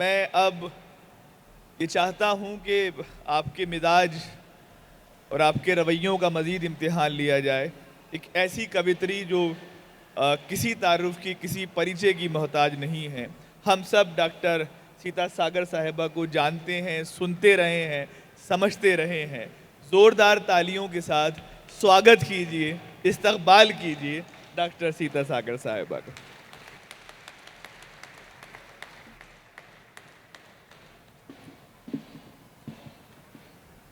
मैं अब ये चाहता हूँ कि आपके मिजाज और आपके रवैयों का मज़ीद इम्तिहान लिया जाए। एक ऐसी कवित्री जो किसी तारुफ की, किसी परिचय की मोहताज नहीं है। हम सब डॉक्टर सीता सागर साहिबा को जानते हैं, सुनते रहे हैं, समझते रहे हैं। ज़ोरदार तालियों के साथ स्वागत कीजिए, इस्तकबाल कीजिए डॉक्टर सीता सागर साहिबा का।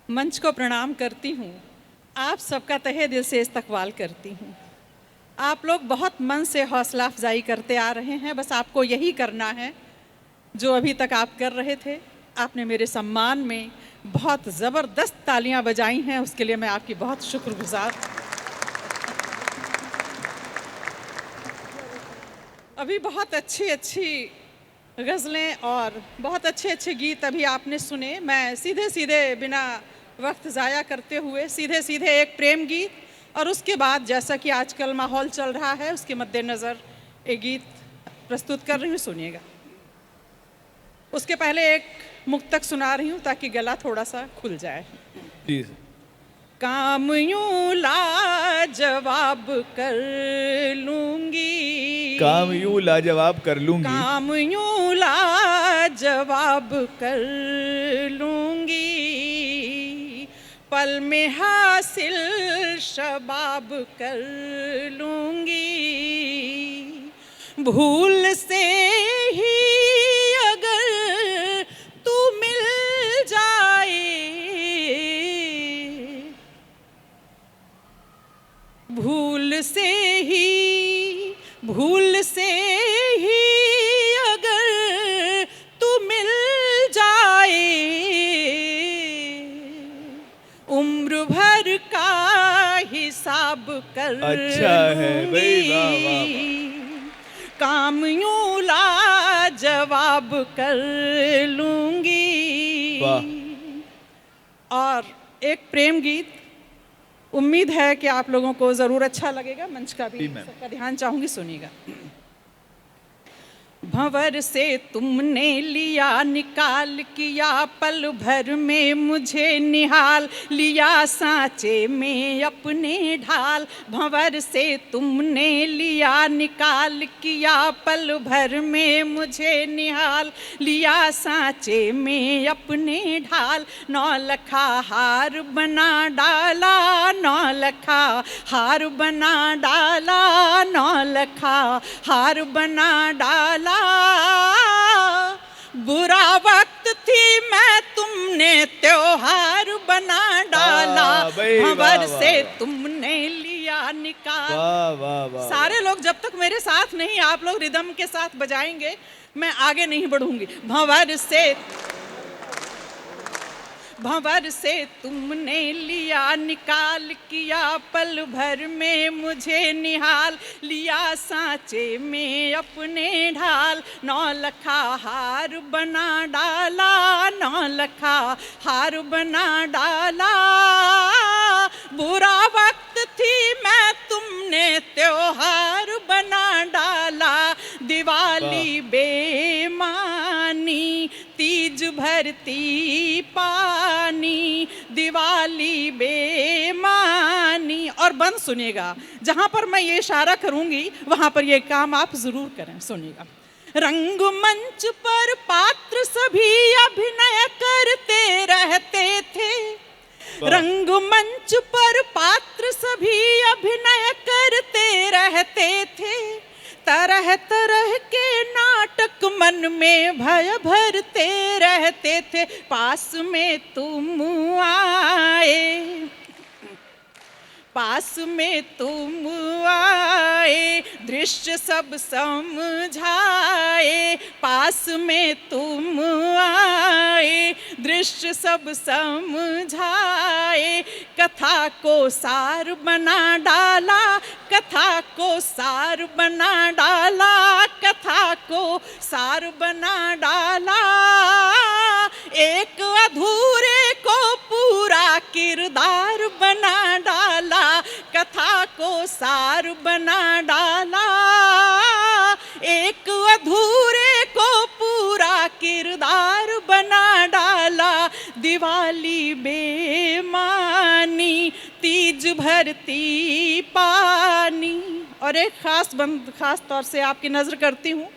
मंच को प्रणाम करती हूँ। आप सबका तहे दिल से इस्तकबाल करती हूँ। आप लोग बहुत मन से हौसला अफजाई करते आ रहे हैं, बस आपको यही करना है जो अभी तक आप कर रहे थे। आपने मेरे सम्मान में बहुत ज़बरदस्त तालियां बजाई हैं, उसके लिए मैं आपकी बहुत शुक्रगुजार। अभी बहुत अच्छी अच्छी गज़लें और बहुत अच्छे अच्छे गीत अभी आपने सुने। मैं सीधे सीधे बिना वक्त ज़ाया करते हुए सीधे सीधे एक प्रेम गीत और उसके बाद जैसा कि आजकल माहौल चल रहा है उसके मद्देनज़र एक गीत प्रस्तुत कर रही हूँ, सुनिएगा। उसके पहले एक मुक्तक सुना रही हूँ ताकि गला थोड़ा सा खुल जाए। प्लीज। काम यूं लाजवाब कर लूंगी, काम यूं लाजवाब कर लूंगी, काम यूं लाजवाब कर लूंगी, पल में हासिल शबाब कर लूंगी, भूल से ही अगर तू मिल जाए, भूल से ही अगर तू मिल जाए, उम्र भर का हिसाब कर अच्छा है भाई, वाह वाह वाह। लूंगी, काम यूं लाजवाब कर लूंगी। वाह। और एक प्रेम गीत, उम्मीद है कि आप लोगों को ज़रूर अच्छा लगेगा। मंच का भी जी मैम। सबका ध्यान चाहूँगी, सुनिएगा। भंवर से तुमने लिया निकाल, किया पल भर में मुझे निहाल, लिया सांचे में अपने ढाल। भंवर से तुमने लिया निकाल, किया पल भर में मुझे निहाल, लिया सांचे में अपने ढाल। नौलखा हार बना डाला, नौलखा हार बना डाला, नौलखा हार बना डाला। बुरा वक्त थी मैं तुमने त्योहार बना डाला, भंवर से तुमने लिया निकाल। वाह वाह वाह। सारे लोग जब तक मेरे साथ नहीं, आप लोग रिदम के साथ बजाएंगे, मैं आगे नहीं बढ़ूंगी। भंवर से तुमने लिया निकाल, किया पल भर में मुझे निहाल, लिया सांचे में अपने ढाल। नौलखा हार बना डाला, नौलखा हार बना डाला। बुरा वक्त थी मैं तुमने त्योहार बना डाला। दिवाली बेमानी, तीज भरती पानी, दिवाली बेमानी। और बंद सुनिएगा, जहां पर मैं ये इशारा करूंगी वहां पर ये काम आप जरूर करें, सुनिएगा। रंगमंच पर पात्र सभी अभिनय करते रहते थे, रंगमंच पर पात्र सभी अभिनय करते रहते थे। तरह तरह के नाटक मन में भय भरते रहते थे। पास में तुम आए, पास में तुम आए, दृश्य सब समझाए। पास में तुम आए, दृश्य सब समझाए। कथा को सार बना डाला, कथा को सार बना डाला, कथा को सार बना डाला। एक अधूरे को पूरा किरदार बना डाला, कथा को सार बना डाला। एक अधूरे को पूरा किरदार बना डाला, दिवाली बेमानी तीज भरती पानी। और एक खास तौर से आपकी नज़र करती हूँ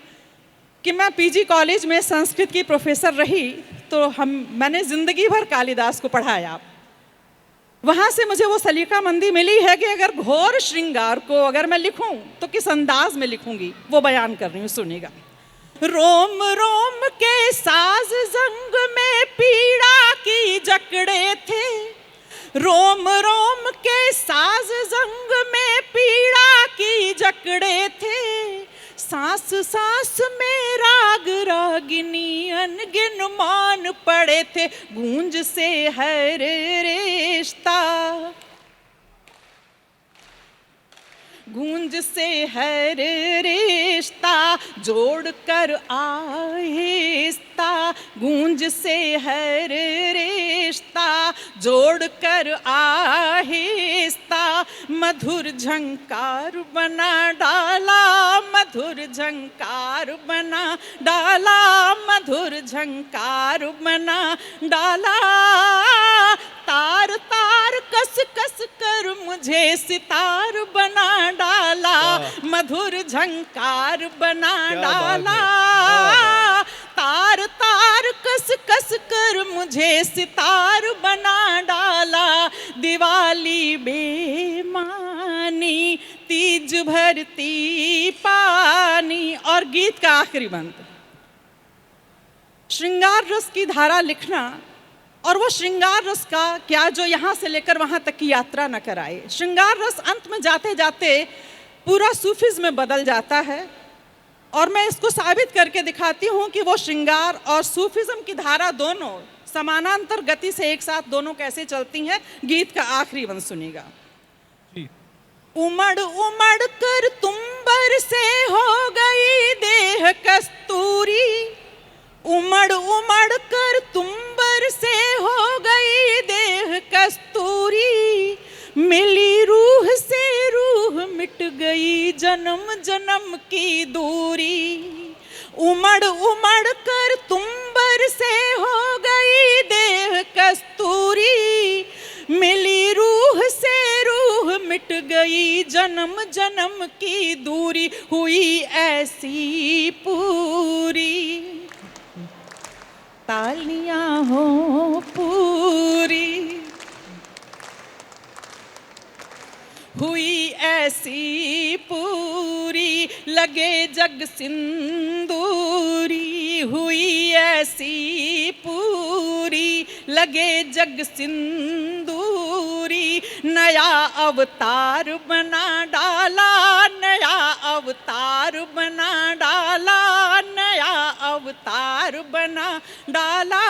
कि मैं पीजी कॉलेज में संस्कृत की प्रोफेसर रही, तो मैंने ज़िंदगी भर कालिदास को पढ़ाया। वहाँ से मुझे वो सलीकामंदी मिली है कि अगर घोर श्रृंगार को अगर मैं लिखूं तो किस अंदाज में लिखूंगी, वो बयान कर रही हूँ, सुनिएगा। रोम रोम के साज जंग में पीड़ा की जकड़े थे, रोम रोम के साज जंग में पीड़ा की जकड़े थे, सांस सांस में राग रागिनी अनगिन मान पड़े थे, गूंज से हर रिश्ता, गूंज से हर रिश्ता जोड़ कर आहिस्ता, गूंज से हर रिश्ता जोड़ कर आहिस्ता, मधुर झंकार बना डाला, मधुर झंकार बना डाला, मधुर झंकार बना डाला, तार तार कस कस कर मुझे सितार बना डाला, मधुर झंकार बना डाला, तार तार कस कस कर मुझे सितार बना डाला, दिवाली बेमानी तीज भरती पानी। और गीत का आखिरी बंद, श्रृंगार रस की धारा लिखना, और वो श्रृंगार रस का क्या जो यहाँ से लेकर वहाँ तक की यात्रा न कराए। श्रृंगार रस अंत में जाते जाते पूरा सूफिज्म में बदल जाता है, और मैं इसको साबित करके दिखाती हूँ कि वो श्रृंगार और सूफिज्म की धारा दोनों समानांतर गति से एक साथ दोनों कैसे चलती हैं। गीत का आखिरी बंद सुनिएगा। उमड़ उमड़ कर तुम्बर से हो गई देह कस्तूरी, उमड़ उमड़ कर तुम्बर से हो गई देह कस्तूरी, मिली रूह से रूह मिट गई जन्म जन्म की दूरी, उमड़ उमड़ कर तुम्बर से हो गई देह कस्तूरी, मिली रूह से रूह मिट गई जन्म जन्म की दूरी, हुई ऐसी पूरी तालियां हो पूरी, हुई ऐसी पूरी लगे जग सिंदूरी, हुई ऐसी पूरी लगे जग सिंदूरी, नया अवतार बना डाला, नया अवतार बना डाला, नया अवतार बना डाला,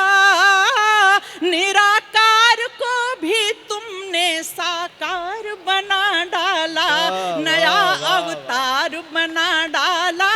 निराकार को भी तुमने साकार बना डाला, नया अवतार बना डाला,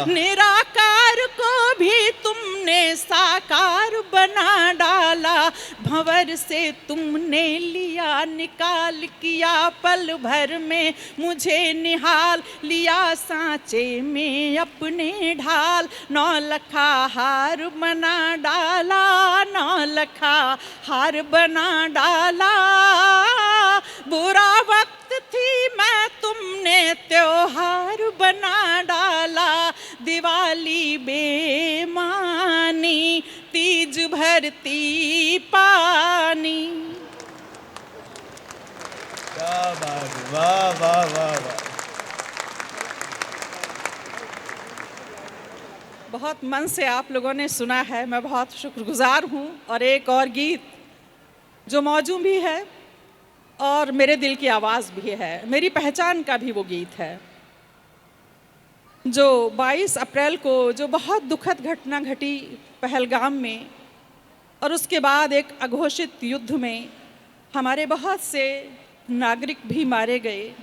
निराकार को भी तुमने साकार बना डाला, भंवर से तुमने लिया निकाल किया पल भर में मुझे निहाल, लिया सांचे में अपने ढाल, नौलखा हार बना डाला, नौलखा हार बना डाला, बुरा वक्त थी मैं तुमने त्योहार बना डाला, दिवाली बेमानी तीज भरती पानी। क्या बात है, वाह वाह वाह वाह। बहुत मन से आप लोगों ने सुना है, मैं बहुत शुक्रगुजार हूँ। और एक और गीत जो मौजूद भी है और मेरे दिल की आवाज़ भी है, मेरी पहचान का भी वो गीत है, जो 22 अप्रैल को जो बहुत दुखद घटना घटी पहलगाम में, और उसके बाद एक अघोषित युद्ध में हमारे बहुत से नागरिक भी मारे गए,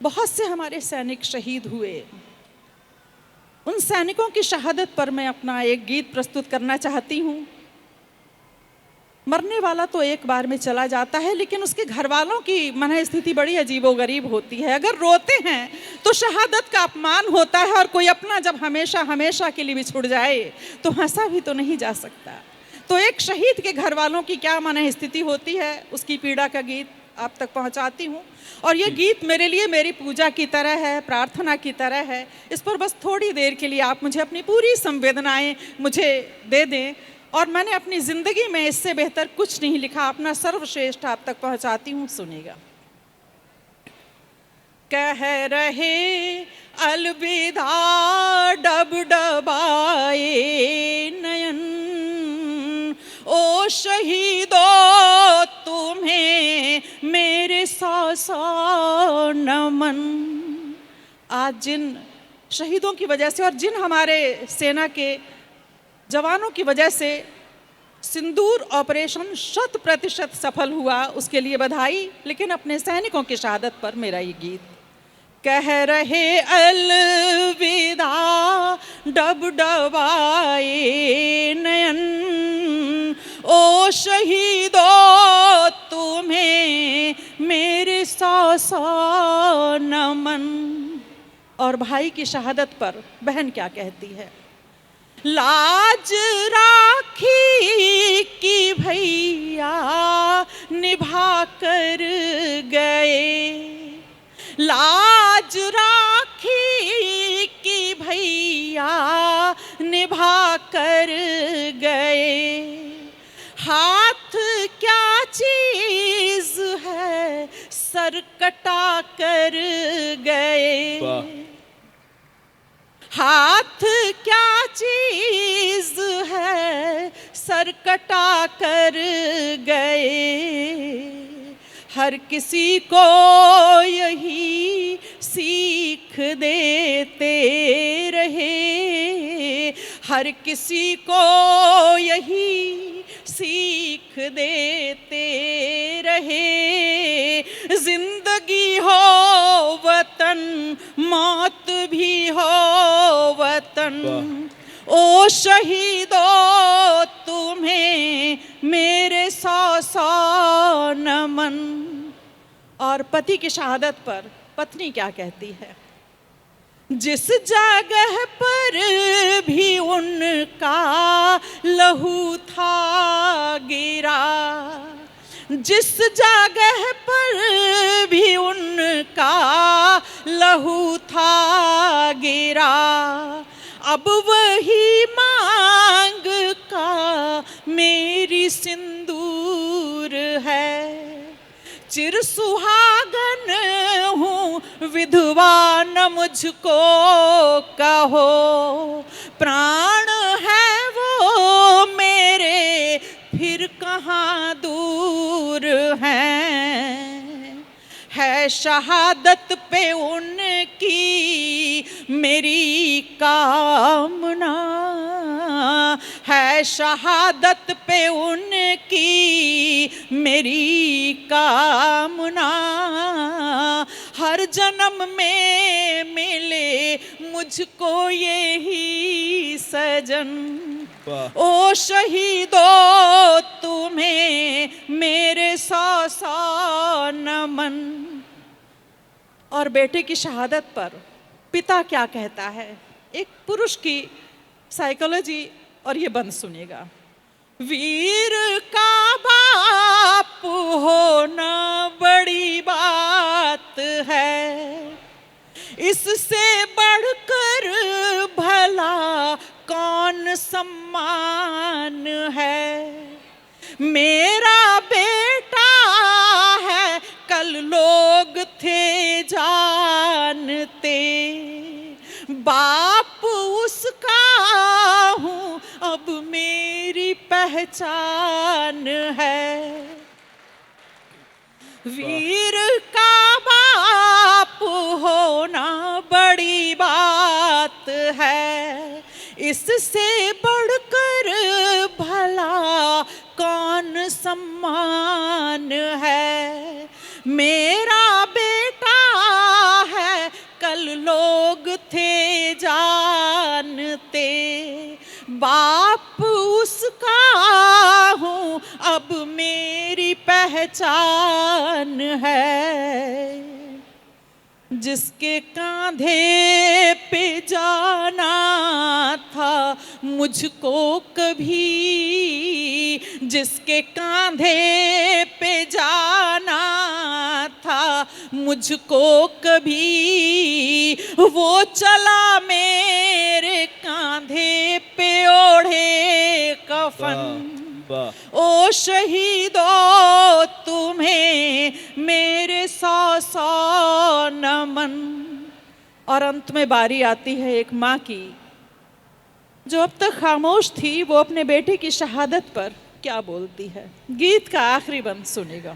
बहुत से हमारे सैनिक शहीद हुए। उन सैनिकों की शहादत पर मैं अपना एक गीत प्रस्तुत करना चाहती हूँ। मरने वाला तो एक बार में चला जाता है, लेकिन उसके घर वालों की मन स्थिति बड़ी अजीबोगरीब होती है। अगर रोते हैं तो शहादत का अपमान होता है, और कोई अपना जब हमेशा हमेशा के लिए बिछुड़ जाए तो हंसा भी तो नहीं जा सकता। तो एक शहीद के घर वालों की क्या मन स्थिति होती है, उसकी पीड़ा का गीत आप तक पहुंचाती हूँ। और ये गीत मेरे लिए मेरी पूजा की तरह है, प्रार्थना की तरह है। इस पर बस थोड़ी देर के लिए आप मुझे अपनी पूरी संवेदनाएं मुझे दे दें, और मैंने अपनी ज़िंदगी में इससे बेहतर कुछ नहीं लिखा। अपना सर्वश्रेष्ठ आप तक पहुंचाती हूँ, सुनिएगा। कह रहे अलविदा डबडबाए नयन, ओ शहीदों तुम्हें मेरे सौ सौ नमन। आज जिन शहीदों की वजह से और जिन हमारे सेना के जवानों की वजह से सिंदूर ऑपरेशन 100% सफल हुआ, उसके लिए बधाई। लेकिन अपने सैनिकों की शहादत पर मेरा ये गीत। कह रहे अलविदा डबडबाए नयन, ओ शहीदों तुम्हें मेरे सौ सौ नमन। और भाई की शहादत पर बहन क्या कहती है? लाज राखी कि भैया निभा कर गए, लाज राखी कि भैया निभा कर गए। हाथ क्या चीज है सर कटा कर गए, हाथ क्या चीज है सर कटा कर गए। हर किसी को यही सीख देते रहे, हर किसी को यही सीख देते रहे। जिंदगी हो वतन, मौत भी हो वतन, ओ शहीदों तुम्हें मेरे सौ सौ नमन। और पति की शहादत पर पत्नी क्या कहती है? जिस जगह पर भी उनका लहू था गिरा, जिस जगह पर भी उनका लहू था गिरा, अब वही मांग का मेरी सिंदूर है। चिर सुहागन हूँ विधवा न मुझको कहो, प्राण है वो मेरे फिर कहाँ दूर हैं। है शहादत पे उनकी मेरी कामना, है शहादत पे उनकी मेरी कामना। हर जन्म में मिले मुझको यही सजन, ओ शहीदों तुम्हें मेरे सौ सौ नमन। और बेटे की शहादत पर पिता क्या कहता है? एक पुरुष की साइकोलॉजी, और ये बंद सुनिएगा। वीर का बाप होना बड़ी बात है, इससे बढ़कर भला कौन सम्मान है। मेरा बेटा है कल लोग थे जानते, बाप उसका हूँ अब मेरी पहचान है। वीर का बाप होना बड़ी बात है, इससे बढ़कर भला कौन सम्मान है। मेरा बेटा है कल लोग थे जानते, बाप उसका हूँ अब मेरी पहचान है। जिसके कांधे पे जाना था मुझको कभी, जिसके कांधे पे जाना था मुझको कभी, वो चला मेरे कांधे पे ओढ़े कफन। वाह ओ शहीदों तुम्हें मेरे 100 नमन। और अंत में बारी आती है एक माँ की, जो अब तक खामोश थी, वो अपने बेटे की शहादत पर क्या बोलती है। गीत का आखिरी बंद सुनेगा।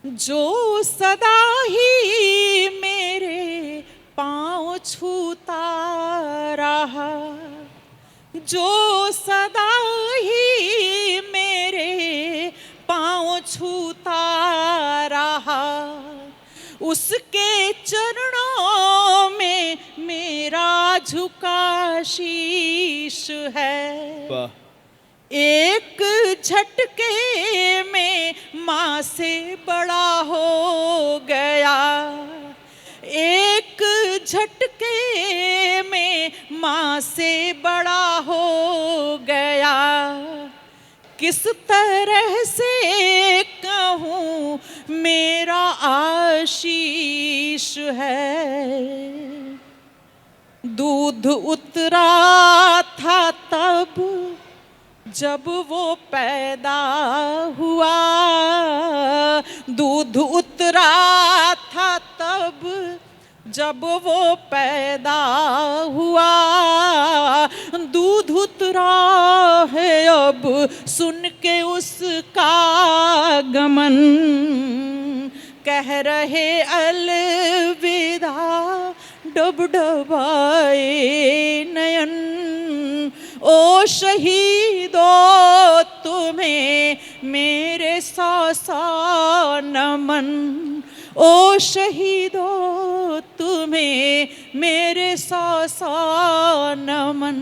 जो सदा ही मेरे पाँव छूता रहा, जो सदा ही मेरे पाँव छूता रहा, उसके चरणों में मेरा झुका शीश है। वाह एक झटके में माँ से बड़ा हो गया, एक झटके में माँ से बड़ा हो गया। किस तरह से कहूँ मेरा आशीष है। दूध उतरा था तब जब वो पैदा हुआ, दूध उतरा था तब जब वो पैदा हुआ, दूध उतरा है अब सुन के उसका गमन। कह रहे अलविदा डबडबाए नयन। ओ शहीदों तुम्हें मेरे 100 नमन। ओ शहीदों तुम्हें मेरे 100 नमन।